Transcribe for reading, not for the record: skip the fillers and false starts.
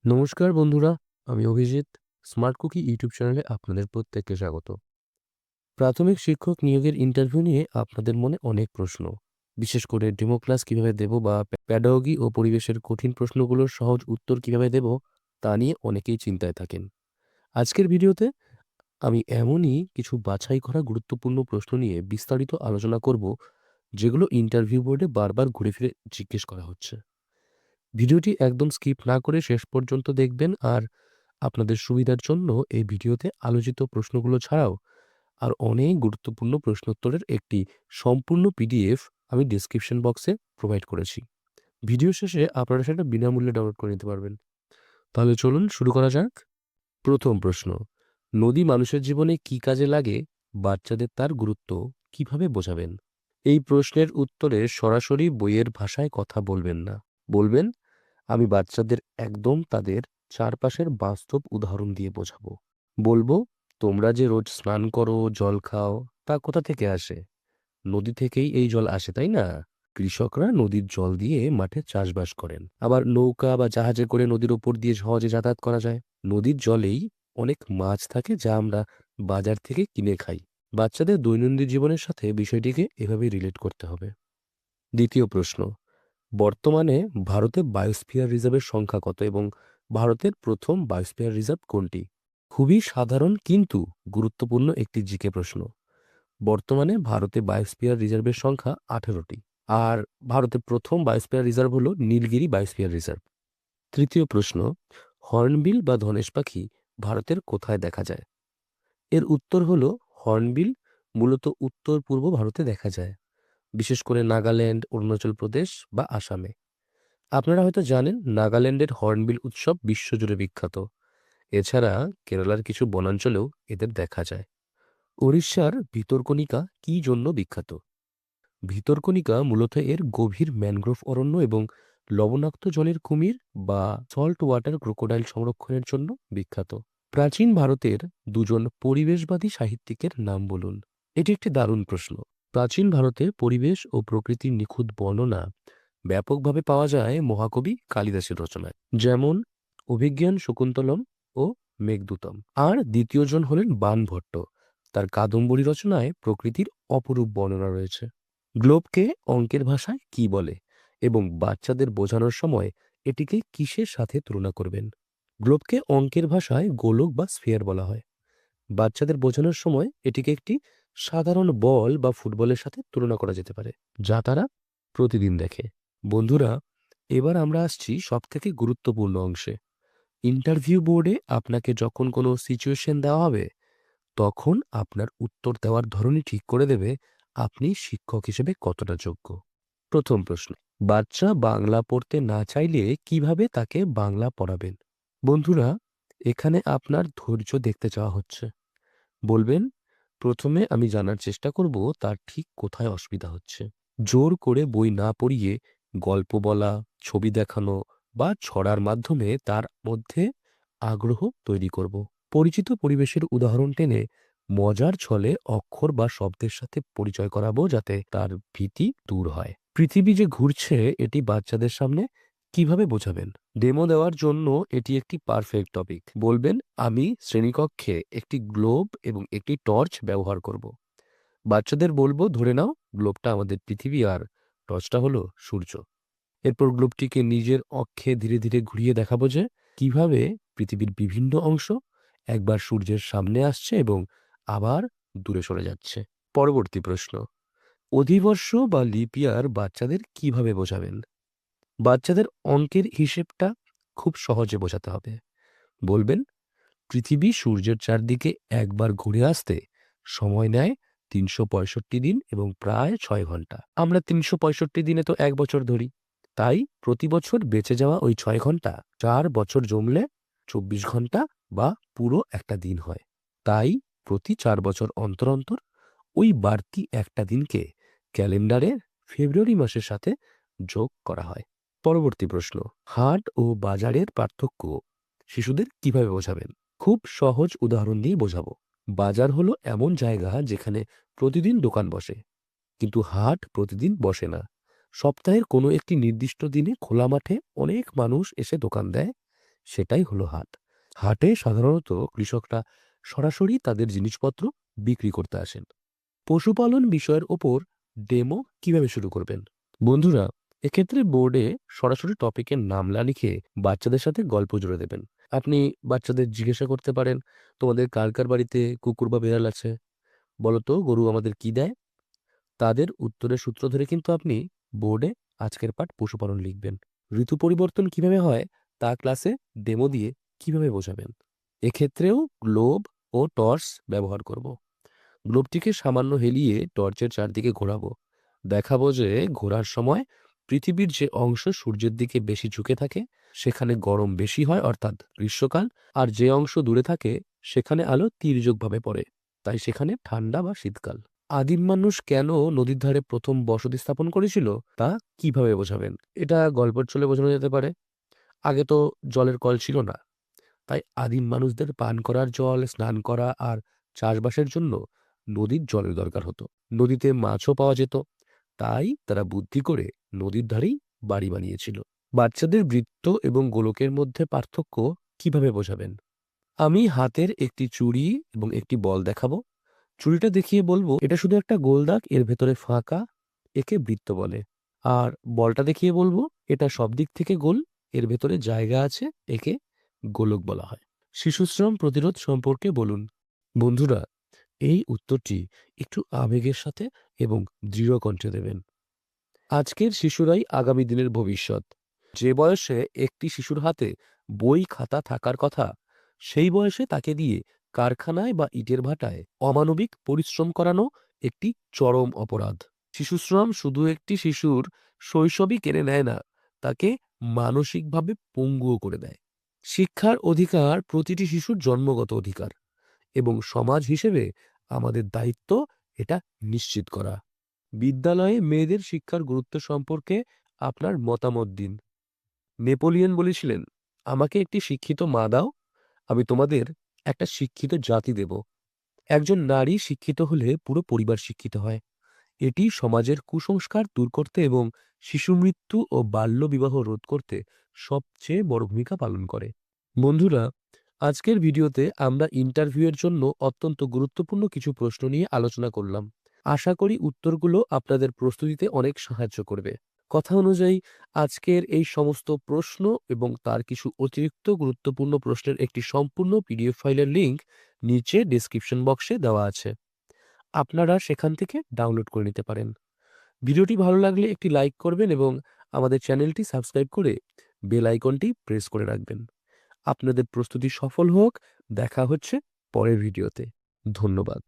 নমস্কার বন্ধুরা, আমি অভিজিৎ। স্মার্ট কুকি ইউটিউব চ্যানেলে আপনাদের প্রত্যেককে স্বাগত। প্রাথমিক শিক্ষক নিয়োগের ইন্টারভিউ নিয়ে আপনাদের মনে অনেক প্রশ্ন। বিশেষ করে ডেমো ক্লাস কিভাবে দেব বা প্যাডাগোগি ও পরিবেশের কঠিন প্রশ্নগুলোর সহজ উত্তর কিভাবে দেব তা নিয়ে অনেকেই চিন্তায় থাকেন। আজকের ভিডিওতে আমি এমনই কিছু বাছাই করা গুরুত্বপূর্ণ প্রশ্ন নিয়ে বিস্তারিত আলোচনা করব, যেগুলো ইন্টারভিউ বোর্ডে বারবার ঘুরে ফিরে জিজ্ঞেস করা হচ্ছে। ভিডিওটি একদম স্কিপ না করে শেষ পর্যন্ত দেখবেন। আর আপনাদের সুবিধার জন্য এই ভিডিওতে আলোচিত প্রশ্নগুলো ছাড়াও আর অনেক গুরুত্বপূর্ণ প্রশ্নোত্তরের একটি সম্পূর্ণ পিডিএফ আমি ডেসক্রিপশন বক্সে প্রোভাইড করেছি। ভিডিও শেষে আপনারা সেটা বিনামূল্যে ডাউনলোড করে নিতে পারবেন। তাহলে চলুন শুরু করা যাক। প্রথম প্রশ্ন: নদী মানুষের জীবনে কি কাজে লাগে? বাচ্চাদের তার গুরুত্ব কিভাবে বোঝাবেন? এই প্রশ্নের উত্তরে সরাসরি বইয়ের ভাষায় কথা বলবেন না। বলবেন, আমি বাচ্চাদের একদম তাদের চারপাশের বাস্তব উদাহরণ দিয়ে বোঝাবো। বলবো, তোমরা যে রোজ স্নান করো, জল খাও, তা কোথা থেকে আসে? নদী থেকেই এই জল আসে, তাই না? কৃষকরা নদীর জল দিয়ে মাঠে চাষবাস করেন। আবার নৌকা বা জাহাজে করে নদীর ওপর দিয়ে সহজে যাতায়াত করা যায়। নদীর জলেই অনেক মাছ থাকে যা আমরা বাজার থেকে কিনে খাই। বাচ্চাদের দৈনন্দিন জীবনের সাথে বিষয়টিকে এভাবেই রিলেট করতে হবে। দ্বিতীয় প্রশ্ন: বর্তমানে ভারতে বায়োস্ফিয়ার রিজার্ভের সংখ্যা কত এবং ভারতের প্রথম বায়োস্ফিয়ার রিজার্ভ কোনটি? খুবই সাধারণ কিন্তু গুরুত্বপূর্ণ একটি জিকে প্রশ্ন। বর্তমানে ভারতে বায়োস্ফিয়ার রিজার্ভের সংখ্যা 18টি। আর ভারতের প্রথম বায়োস্ফিয়ার রিজার্ভ হল নীলগিরি বায়োস্ফিয়ার রিজার্ভ। তৃতীয় প্রশ্ন: হর্নবিল বা ধনেশ পাখি ভারতের কোথায় দেখা যায়? এর উত্তর হল, হর্নবিল মূলত উত্তর পূর্ব ভারতে দেখা যায়, বিশেষ করে নাগাল্যান্ড, অরুণাচল প্রদেশ বা আসামে। আপনারা হয়তো জানেন, নাগাল্যান্ডের হর্নবিল উৎসব বিশ্বজুড়ে বিখ্যাত। এছাড়া কেরালার কিছু বনাঞ্চলেও এদের দেখা যায়। ওড়িশার ভিতরকণিকা কি জন্য বিখ্যাত? ভিতরকণিকা মূলত এর গভীর ম্যানগ্রোভ অরণ্য এবং লবণাক্ত জলের কুমির বা সল্ট ওয়াটার ক্রোকোডাইল সংরক্ষণের জন্য বিখ্যাত। প্রাচীন ভারতের দুজন পরিবেশবাদী সাহিত্যিকের নাম বলুন। এটি একটি দারুণ প্রশ্ন। প্রাচীন ভারতে পরিবেশ ও প্রকৃতির নিখুঁত বর্ণনা ব্যাপকভাবে পাওয়া যায় মহাকবি কালিদাসের রচনায়, যেমন অভিজ্ঞান শকুন্তলম ও মেঘদূতম। আর দ্বিতীয়জন হলেন বাণভট্ট। তার কাদম্বরী রচনায় প্রকৃতির অপরূপ বর্ণনা রয়েছে। গ্লোবকে অঙ্কের ভাষায় কি বলে এবং বাচ্চাদের বোঝানোর সময় এটিকে কিসের সাথে তুলনা করবেন? গ্লোবকে অঙ্কের ভাষায় গোলক বা স্ফিয়ার বলা হয়। বাচ্চাদের বোঝানোর সময় এটিকে একটি সাধারণ বল বা ফুটবলের সাথে তুলনা করা যেতে পারে, যা তারা প্রতিদিন দেখে। বন্ধুরা, এবার আমরা আসছি সবথেকে গুরুত্বপূর্ণ অংশে। ইন্টারভিউ বোর্ডে আপনাকে যখন কোনো সিচুয়েশন দেওয়া হবে, তখন আপনার উত্তর দেওয়ার ধরনই ঠিক করে দেবে আপনি শিক্ষক হিসেবে কতটা যোগ্য। প্রথম প্রশ্ন: বাচ্চা বাংলা পড়তে না চাইলে কিভাবে তাকে বাংলা পড়াবেন? বন্ধুরা, এখানে আপনার ধৈর্য দেখতে চাওয়া হচ্ছে। বলবেন, প্রথমে আমি জানার চেষ্টা করব তার ঠিক কোথায় অসুবিধা হচ্ছে। জোর করে বই না পড়িয়ে গল্প বলা, ছবি দেখানো বা ছড়ার মাধ্যমে তার মধ্যে আগ্রহ তৈরি করব। পরিচিত পরিবেশের উদাহরণ টেনে মজার ছলে অক্ষর বা শব্দের সাথে পরিচয় করাবো, যাতে তার ভীতি দূর হয়। পৃথিবী যে ঘুরছে এটি বাচ্চাদের সামনে কিভাবে বোঝাবেন? ডেমো দেওয়ার জন্য এটি একটি পারফেক্ট টপিক। বলবেন, আমি শ্রেণীকক্ষে একটি গ্লোব এবং একটি টর্চ ব্যবহার করব। বাচ্চাদের বলবো, ধরে নাও গ্লোবটা আমাদের পৃথিবী আর টর্চটা হলো সূর্য। এরপর গ্লোবটিকে নিজের অক্ষে ধীরে ধীরে ঘুরিয়ে দেখাবো যে কিভাবে পৃথিবীর বিভিন্ন অংশ একবার সূর্যের সামনে আসছে এবং আবার দূরে সরে যাচ্ছে। পরবর্তী প্রশ্ন: অধিবর্ষ বা লিপ ইয়ার বাচ্চাদের কিভাবে বোঝাবেন? বাচ্চাদের অঙ্কের হিসেবটা খুব সহজে বোঝাতে হবে। বলবেন, পৃথিবী সূর্যের চারদিকে একবার ঘুরে আসতে সময় নেয় ৩৬৫ দিন এবং প্রায় ৬ ঘন্টা। আমরা ৩৬৫ দিনে তো ১ বছর ধরি। তাই প্রতি বছর বেঁচে যাওয়া ওই ৬ ঘন্টা ৪ বছর জমলে ২৪ ঘন্টা বা পুরো একটা দিন হয়। তাই প্রতি ৪ বছর অন্তর অন্তর ওই বাড়তি একটা দিনকে ক্যালেন্ডারের ফেব্রুয়ারি মাসের সাথে যোগ করা হয়। পরবর্তী প্রশ্ন: হাট ও বাজারের পার্থক্য শিশুদের কিভাবে বোঝাবেন? খুব সহজ উদাহরণ দিয়ে বোঝাবো। বাজার হলো এমন জায়গা যেখানে প্রতিদিন দোকান বসে, কিন্তু হাট প্রতিদিন বসে না। সপ্তাহের কোনো একটি নির্দিষ্ট দিনে খোলা মাঠে অনেক মানুষ এসে দোকান দেয় সেটাই হলো হাট। হাটে সাধারণত কৃষকরা সরাসরি তাদের জিনিসপত্র বিক্রি করতে আসেন। পশুপালন বিষয়ের ওপর ডেমো কিভাবে শুরু করবেন? বন্ধুরা, এক্ষেত্রে বোর্ডে সরাসরি টপিকের নাম না লিখে বাচ্চাদের সাথে গল্প জুড়ে দেবেন। আপনি বাচ্চাদের জিজ্ঞাসা করতে পারেন, তোমাদের কার কার বাড়িতে কুকুর বা বিড়াল আছে? বলো তো গরু আমাদের কি দেয়? তাদের উত্তরের সূত্র ধরে কিন্তু আপনি বোর্ডে আজকের পাঠ পশুপালন লিখবেন। ঋতু পরিবর্তন কিভাবে হয় তা ক্লাসে ডেমো দিয়ে কিভাবে বোঝাবেন? এক্ষেত্রেও গ্লোব ও টর্চ ব্যবহার করব। গ্লোবটিকে সামান্য হেলিয়ে টর্চের চারদিকে ঘোরাবো। দেখাবো যে ঘোরার সময় পৃথিবীর যে অংশ সূর্যের দিকে বেশি ঝুঁকে থাকে সেখানে গরম বেশি হয়, অর্থাৎ গ্রীষ্মকাল, আর যে অংশ দূরে থাকে সেখানে আলো তির্যকভাবে পড়ে, তাই সেখানে ঠান্ডা বা শীতকাল। আদিম মানুষ কেন নদীর ধারে প্রথম বসতি স্থাপন করেছিল তা কিভাবে বোঝাবেন? এটা গল্পের ছলে বোঝানো যেতে পারে। আগে তো জলের কল ছিল না, তাই আদিম মানুষদের পান করার জল, স্নান করা আর চাষবাসের জন্য নদীর জলের দরকার হতো। নদীতে মাছও পাওয়া যেত, তাই তারা বুদ্ধি করে নদীর ধারেই বাড়ি বানিয়েছিল। বাচ্চাদের বৃত্ত এবং গোলকের মধ্যে পার্থক্য কিভাবে বোঝাবেন? আমি হাতের একটি চুড়ি এবং একটি বল দেখাবো। চুড়িটা দেখিয়ে বলবো এটা শুধু একটা গোল দাগ, এর ভেতরে ফাঁকা, একে বৃত্ত বলে। আর বলটা দেখিয়ে বলবো এটা সব দিক থেকে গোল, এর ভেতরে জায়গা আছে, একে গোলক বলা হয়। শিশুশ্রম প্রতিরোধ সম্পর্কে বলুন। বন্ধুরা, এই উত্তরটি একটু আবেগের সাথে এবং দৃঢ় কণ্ঠে দেবেন। আজকের শিশুরাই আগামী দিনের ভবিষ্যৎ। যে বয়সে একটি শিশুর হাতে বই খাতা থাকার কথা, সেই বয়সে তাকে দিয়ে কারখানায় বা ইটের ভাটায় অমানবিক পরিশ্রম করানো একটি চরম অপরাধ। শিশুশ্রম শুধু একটি শিশুর শৈশবই কেড়ে নেয় না, তাকে মানসিকভাবে পঙ্গুও করে দেয়। শিক্ষার অধিকার প্রতিটি শিশুর জন্মগত অধিকার, এবং সমাজ হিসেবে আমাদের দায়িত্ব এটা নিশ্চিত করা। বিদ্যালয়ে মেয়েদের শিক্ষার গুরুত্ব সম্পর্কে আপনার মতামত দিন। নেপোলিয়ন বলেছিলেন, আমাকে একটি শিক্ষিত মা দাও, আমি তোমাদের একটা শিক্ষিত জাতি দেব। একজন নারী শিক্ষিত হলে পুরো পরিবার শিক্ষিত হয়। এটি সমাজের কুসংস্কার দূর করতে এবং শিশু মৃত্যু ও বাল্যবিবাহ রোধ করতে সবচেয়ে বড় ভূমিকা পালন করে। বন্ধুরা, আজকের ভিডিওতে আমরা ইন্টারভিউয়ের জন্য অত্যন্ত গুরুত্বপূর্ণ কিছু প্রশ্ন নিয়ে আলোচনা করলাম। আশা করি উত্তরগুলো আপনাদের প্রস্তুতিতে অনেক সাহায্য করবে। কথা অনুযায়ী আজকের এই সমস্ত প্রশ্ন এবং তার কিছু অতিরিক্ত গুরুত্বপূর্ণ প্রশ্নের একটি সম্পূর্ণ পিডিএফ ফাইলের লিংক নিচে ডেসক্রিপশন বক্সে দেওয়া আছে। আপনারা সেখান থেকে ডাউনলোড করে নিতে পারেন। ভিডিওটি ভালো লাগলে একটি লাইক করবেন এবং আমাদের চ্যানেলটি সাবস্ক্রাইব করে বেল আইকনটি প্রেস করে রাখবেন। আপনাদের প্রস্তুতি সফল হোক। দেখা হচ্ছে পরের ভিডিওতে। ধন্যবাদ।